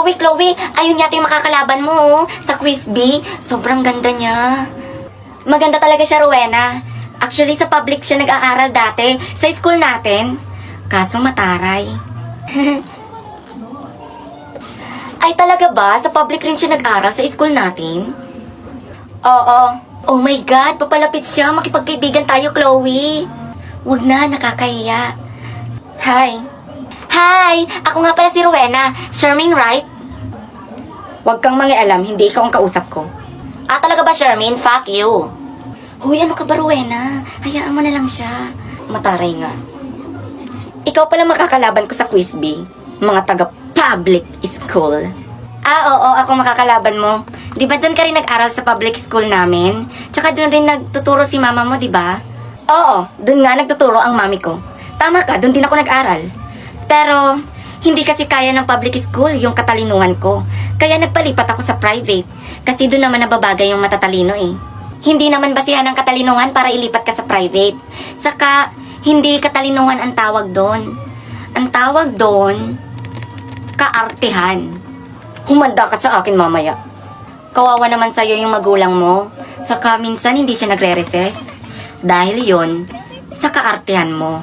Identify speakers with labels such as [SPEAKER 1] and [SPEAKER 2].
[SPEAKER 1] Chloe, ayun yata yung makakalaban mo, oh, sa Quiz B. Sobrang ganda niya. Maganda talaga siya, Rowena. Actually, sa public siya nag-aaral dati, sa school natin. Kaso mataray. Ay, talaga ba? Sa public rin siya nag-aral sa school natin? Oo. Oh my God, papalapit siya. Makipagkaibigan tayo, Chloe. Wag na, nakakahiya. Hi. Hi! Ako nga pala si Rowena. Charmaine, right? Huwag kang mangialam, hindi ikaw ang kausap ko. Ah, talaga ba, Charmaine? Fuck you. Huy, ano ka ba, Rowena? Hayaan mo na lang siya. Mataray nga. Ikaw pala makakalaban ko sa Quiz B. Mga taga-public school. Ah, oo, ako makakalaban mo. Di ba doon ka rin nag-aral sa public school namin? Tsaka doon rin nagtuturo si mama mo, di ba? Oo, doon nga nagtuturo ang mami ko. Tama ka, doon din ako nag-aral. Pero, hindi kasi kaya ng public school yung katalinuhan ko. Kaya nagpalipat ako sa private. Kasi doon naman nababagay yung matatalino eh. Hindi naman basihan ng katalinuhan para ilipat ka sa private. Saka, hindi katalinuhan ang tawag doon. Ang tawag doon, kaartehan. Humanda ka sa akin mamaya. Kawawa naman sa'yo yung magulang mo. Saka minsan hindi siya nagre-recess. Dahil yon sa kaartehan mo.